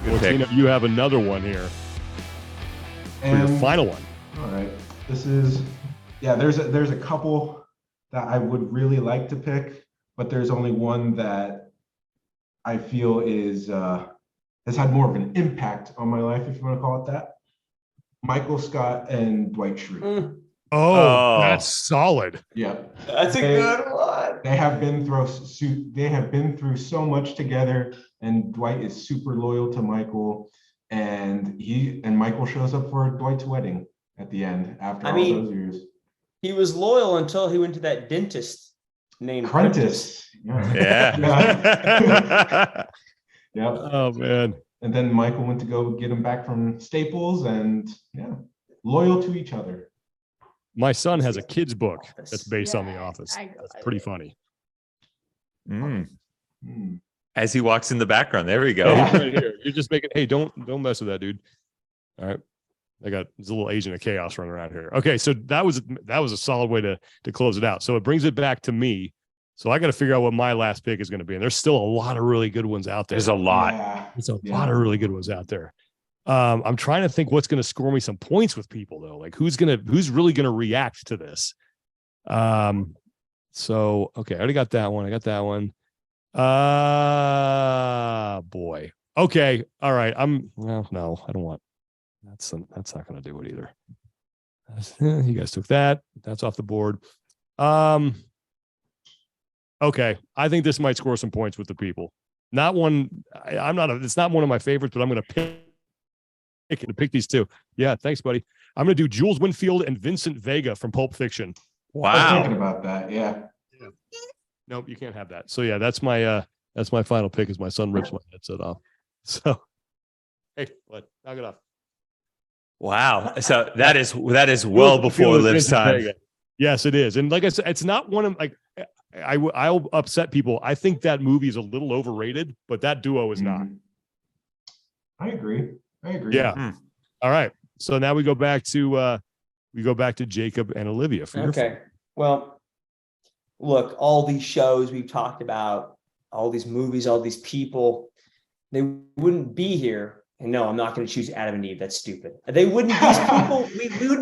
Well, Tina, you have another one here for your final one. All right. This is, there's a couple that I would really like to pick, but there's only one that I feel has had more of an impact on my life, if you want to call it that. Michael Scott and Dwight Schrute. Oh, that's solid. Yeah, that's a good one. They have been through so much together, and Dwight is super loyal to Michael, and Michael shows up for Dwight's wedding at the end after all those years. He was loyal until he went to that dentist named Prentice. Yeah. Yeah. Oh man. And then Michael went to go get him back from Staples, and loyal to each other. My son has a kid's book that's based on The Office. That's pretty funny. As he walks in the background, there we go. Yeah, right here. You're just making. Hey, don't mess with that, dude. All right, there's a little agent of chaos running around here. Okay, so that was a solid way to close it out. So it brings it back to me. So I got to figure out what my last pick is going to be, and there's still a lot of really good ones out there. There's a lot. There's a lot of really good ones out there. I'm trying to think what's going to score me some points with people though. Like who's really going to react to this? So okay, I already got that one. I got that one. Boy. Okay. All right. No, I don't want. That's not going to do it either. You guys took that. That's off the board. Okay. I think this might score some points with the people. Not one. It's not one of my favorites, but I'm going to pick these two. Yeah. Thanks, buddy. I'm going to do Jules Winfield and Vincent Vega from Pulp Fiction. Wow. I was thinking about that. Yeah. Nope, you can't have that. So yeah, that's my final pick as my son rips my headset off. So hey, what? Knock it off. Wow. So that is well before Liv's time. Yes, it is. And like I said, it's not one of like I'll upset people. I think that movie is a little overrated, but that duo is not. I agree. Yeah. All right. So now we go back to Jacob and Olivia for your Okay. Well, look, all these shows we've talked about, all these movies, all these people, they wouldn't be here. And no, I'm not going to choose Adam and Eve. That's stupid. They wouldn't. These people,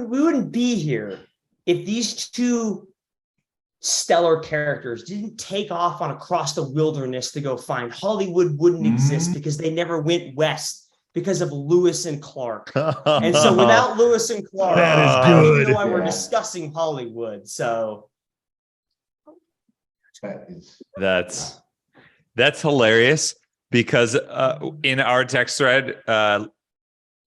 we wouldn't be here if these two stellar characters didn't take off on across the wilderness to go find. Hollywood wouldn't exist because they never went west because of Lewis and Clark. And so without Lewis and Clark, that is I don't good. even know why we're discussing Hollywood. So that's hilarious because in our text thread,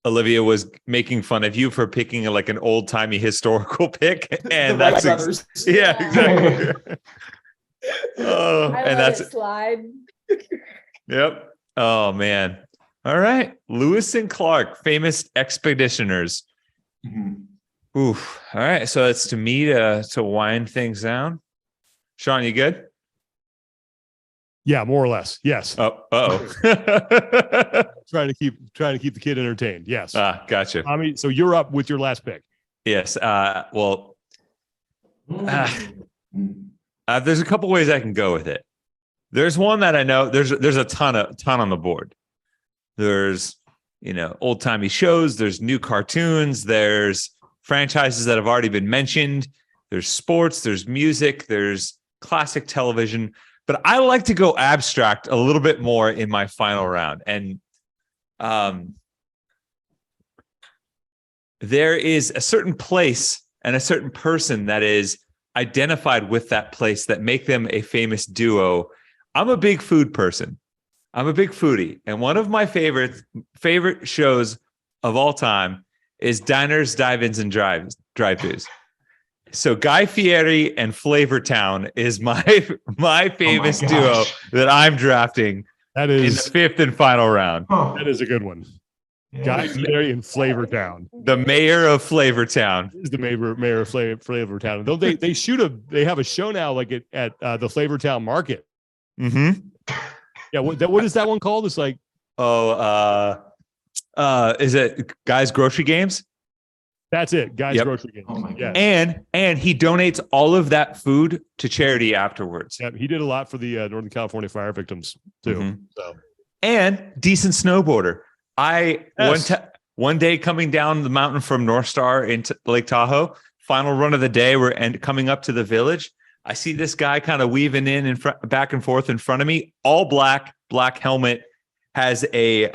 Olivia was making fun of you for picking like an old timey historical pick, and that's exactly. And that's slide. Yep. Oh man. All right, Lewis and Clark, famous expeditioners. Oof. All right, so it's to me to wind things down. Sean, you good? Yeah, more or less. Yes. Oh. trying to keep the kid entertained. Yes. Gotcha. I mean, so you're up with your last pick. Yes. Well, there's a couple ways I can go with it. There's one that I know. There's a ton on the board. There's old timey shows. There's new cartoons. There's franchises that have already been mentioned. There's sports. There's music. There's classic television. But I like to go abstract a little bit more in my final round. And there is a certain place and a certain person that is identified with that place that make them a famous duo. I'm a big food person. I'm a big foodie. And one of my favorite shows of all time is Diners, Drive-Ins, and Drive-Thrus. So Guy Fieri and Flavortown is my famous duo that I'm drafting. That is in the fifth and final round. That is a good one. Yeah. Guy Fieri and Flavortown. The mayor of Flavortown. Is the mayor of Flavortown. Though they have a show now like at the Flavortown Market. Mm-hmm. Yeah, what is that one called? It's like is it Guys Grocery Games? That's it, guys. Yep. Grocery games. Oh my Yeah. God. And he donates all of that food to charity afterwards. Yeah, he did a lot for the Northern California fire victims too. Mhm. So And decent snowboarder. Yes. One day coming down the mountain from North Star into Lake Tahoe, final run of the day, and coming up to the village. I see this guy kind of weaving in front, back and forth in front of me, all black helmet, has a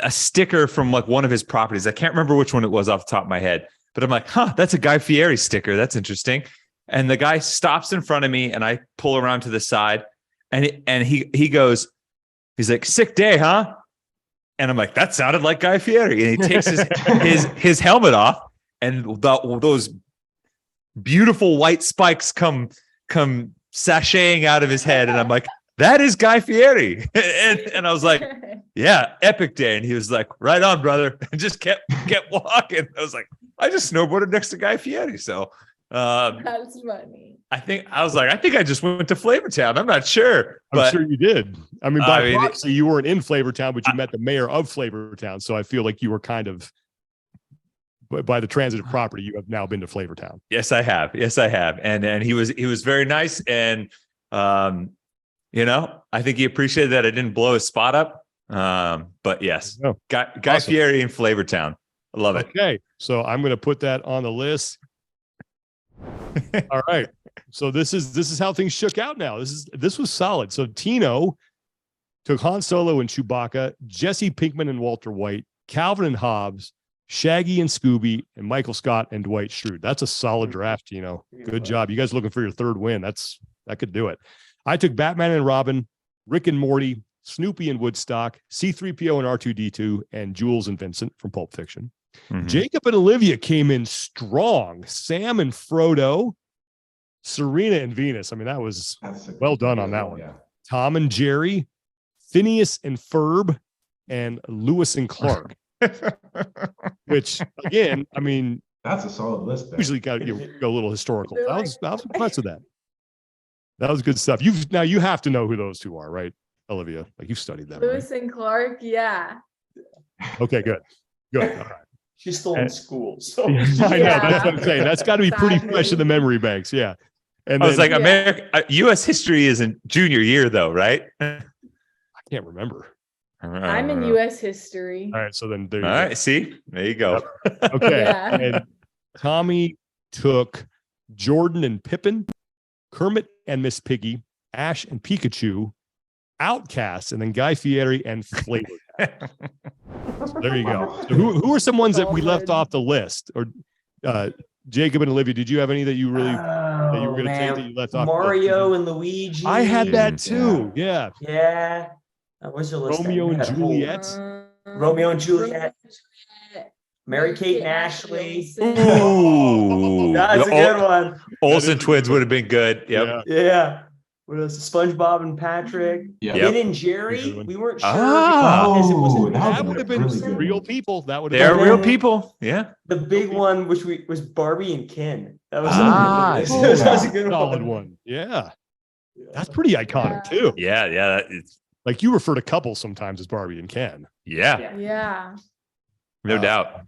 sticker from like one of his properties. I can't remember which one it was off the top of my head, but I'm like, that's a Guy Fieri sticker. That's interesting. And the guy stops in front of me, and I pull around to the side, and he goes, he's like, sick day, huh? And I'm like, that sounded like Guy Fieri. And he takes his helmet off, and those beautiful white spikes come sashaying out of his head. And I'm like, that is Guy Fieri. And I was like, yeah, epic day. And he was like, right on, brother. And just kept walking. I was like, I just snowboarded next to Guy Fieri. So That's funny. I think I just went to Flavortown. I'm not sure. I'm But sure you did. I mean, by I mean, proxy, you weren't in Flavortown, but you met the mayor of Flavortown. So I feel like you were kind of, by the transitive property, you have now been to Flavortown. yes, I have. And he was very nice. And I think he appreciated that I didn't blow his spot up. But yes, Oh, Guy awesome. Fieri in Flavortown. I love it. Okay, so I'm going to put that on the list. All right. So this is how things shook out now. This was solid. So Tino took Han Solo and Chewbacca, Jesse Pinkman and Walter White, Calvin and Hobbes, Shaggy and Scooby, and Michael Scott and Dwight Schrute. That's a solid draft, Tino. Good job. You guys looking for your third win. That could do it. I took Batman and Robin, Rick and Morty, Snoopy and Woodstock, C-3PO and R2-D2, and Jules and Vincent from Pulp Fiction. Mhm. Jacob and Olivia came in strong. Sam and Frodo, Serena and Venus. I mean, that was That's a well done good on that one. Yeah. Tom and Jerry, Phineas and Ferb, and Lewis and Clark. Which again, I mean, That's a solid list. Ben. usually go a little historical. They're I was impressed with that. That was good stuff. You have to know who those two are, right, Olivia? Like you've studied them. Right? Lewis and Clark, yeah. Okay, good. All right. She's still in school. So I know. That's what I'm saying. That's got to be pretty fresh in Exactly. the memory banks. Yeah. And I was then- like, America, U.S. history is in junior year, though, right? I can't remember. I'm in U.S. history. All right. So then there you All go. right, see, there you go. Okay. Yeah. And Tommy took Jordan and Pippin, Kermit and Miss Piggy, Ash and Pikachu, Outcast, and then Guy Fieri and Flavor. So there you go. So who are some ones that we left off the list? Or Jacob and Olivia, did you have any that you really that you were going to take that you left off? Mario and Luigi. I had that too. Yeah. Yeah. Where's the list? Romeo and We had a whole- Juliet. Romeo and Juliet. Juliet. Mary-Kate and Ashley. Ooh, That's a good one. Olsen twins would have been good. Yep. Yeah. Yeah. What else? SpongeBob and Patrick. Yeah. Yep. Ben and Jerry. Good one. We weren't sure Ah. because it was Oh, in That would have been really good. real people. That would They have are been real people. Yeah. the big one, which was Barbie and Ken. That was, Ah, that was a good solid one. one. Yeah. That's pretty iconic too. Yeah. Yeah. Like you refer to couples sometimes as Barbie and Ken. Yeah. Yeah. No doubt.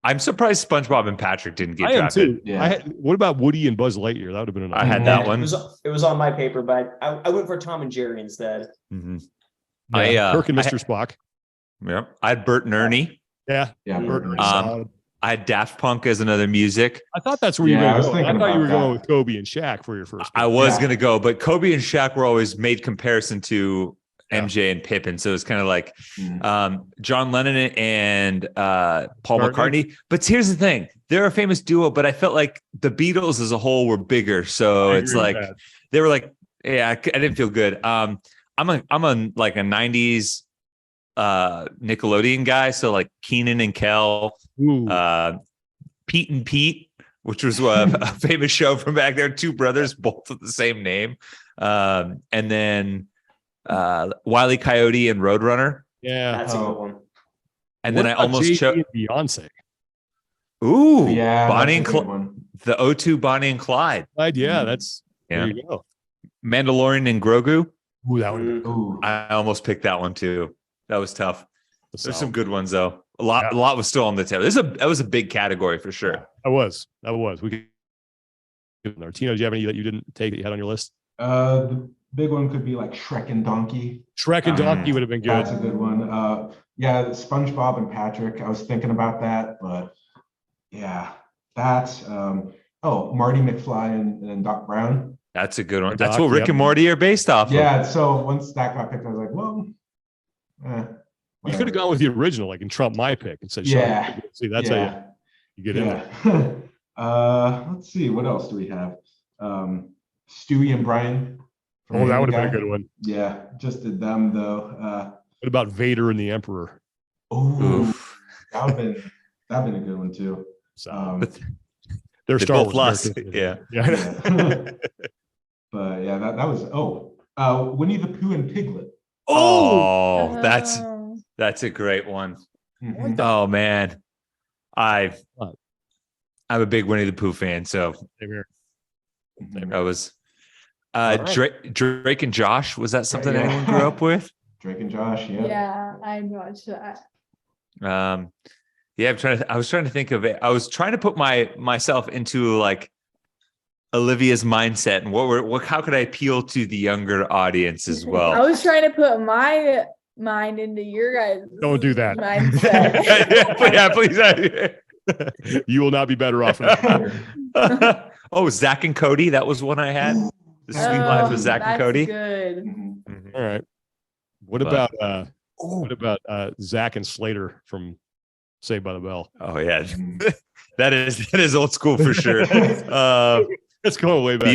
I'm surprised SpongeBob and Patrick didn't get I am drafted. too. Yeah. What about Woody and Buzz Lightyear? That would have been I had another that one. It was on my paper, but I went for Tom and Jerry instead. Mhm. Yeah. Kirk and I- Mr. Spock. Yep. I had Bert and Ernie. Yeah. Yeah. Bert Bert and and solid. I had Daft Punk as another music. I thought that's where you Yeah, I were was going. I thinking thought you were about going that. with Kobe and Shaq for your first. I was Yeah. going to go, but Kobe and Shaq were always made comparison to Yeah. MJ and Pippen. So it's kind of like Mm. John Lennon and Paul McCartney. McCartney. But here's the thing. They're a famous duo, but I felt like the Beatles as a whole were bigger. So I it's agree with like, that. they were like, yeah, I didn't feel good. I'm like a 90s Nickelodeon guy. So like Keenan and Kel, Ooh. Pete and Pete, which was a famous show from back there. Two brothers, both with the same name. And then Wile E. Coyote and Roadrunner. Yeah. That's a good one. And What then I about almost Jay-Z chose. and Beyonce. Ooh, Yeah. Bonnie that's and a good Clyde. one. The O2 Bonnie and Clyde. Yeah, Mhm. that's Yeah. there you go. Mandalorian and Grogu. Ooh, that would have been Mm. Ooh. I almost picked that one too. That was tough. There's some solid. good ones though. A lot was still on the table. That was a big category for sure. That was. We could. Tino, do you have any that you didn't take that you had on your list? The big one could be like Shrek and Donkey. Shrek and Donkey would have been good. That's a good one. Yeah, SpongeBob and Patrick. I was thinking about that, but yeah, that's Marty McFly and Doc Brown. That's a good one. Doc, That's what Rick and Morty are based off of. Yeah, so once that got picked, I was like, well, You could have gone with the original, like, and trumped my pick and said, Yeah. "Sure." See, that's how you get in there. Let's see, what else do we have? Stewie and Brian. from Oh, that would Family have been a Guy. good one. Yeah, just did them though. What about Vader and the Emperor? Oof. that'd been a good one too. So But they're they Star both Wars lost. characters. Yeah. Yeah. But yeah, that was Winnie the Pooh and Piglet. Oh, that's Oh. a great one. Mhm. Oh man, I'm a big Winnie the Pooh fan, so Same here. Mhm. I was. All right. Drake and Josh, was that something Yeah. anyone grew up with? Drake and Josh, yeah. Yeah, I watched that. Yeah, I was trying to think of it. I was trying to put myself into like Olivia's mindset and how could I appeal to the younger audience as I well? was trying to put my mind into your guys. Don't do that. Mindset. Yeah, please. You will not be better off. Oh, Zach and Cody. That was one I had. The Sweet Life with Zach and That's Cody. Good. Mhm. All right. What But- about Zach and Slater from Saved by the Bell? Oh yeah, Mhm. that is old school for sure. Let's go way back.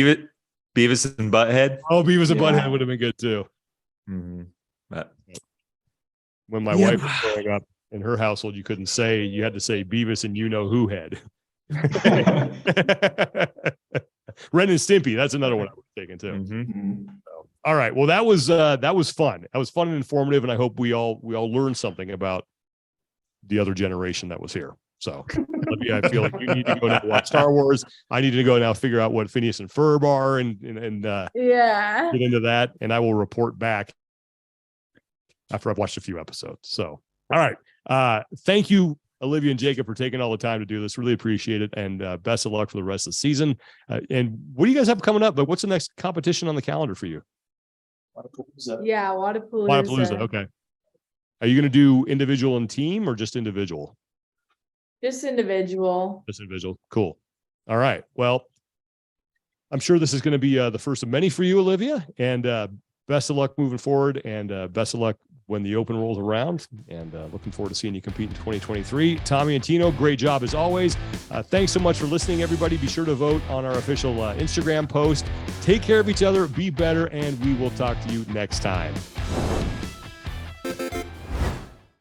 Beavis and Butthead. Oh, Beavis and Yeah. Butthead would have been good too. But When my Yeah. wife was growing up in her household, you couldn't say, you had to say Beavis and you know who head. Ren and Stimpy. That's another one I was taking too. Mhm. All right. Well, that was fun. That was fun and informative, and I hope we all learned something about the other generation that was here. So, Olivia, I feel like you need to go now watch Star Wars. I need to go now figure out what Phineas and Ferb are and Yeah. get into that, and I will report back after I've watched a few episodes. So, all right. Thank you, Olivia and Jacob, for taking all the time to do this. Really appreciate it, and best of luck for the rest of the season. And what do you guys have coming up? But what's the next competition on the calendar for you? Yeah, Wadapalooza. Wadapalooza. Okay. Are you going to do individual and team or just individual? Just individual. Just individual. Cool. All right. Well, I'm sure this is going to be the first of many for you, Olivia. And best of luck moving forward. And best of luck when the open rolls around. And looking forward to seeing you compete in 2023. Tommy and Tino, great job as always. Thanks so much for listening, everybody. Be sure to vote on our official Instagram post. Take care of each other. Be better. And we will talk to you next time.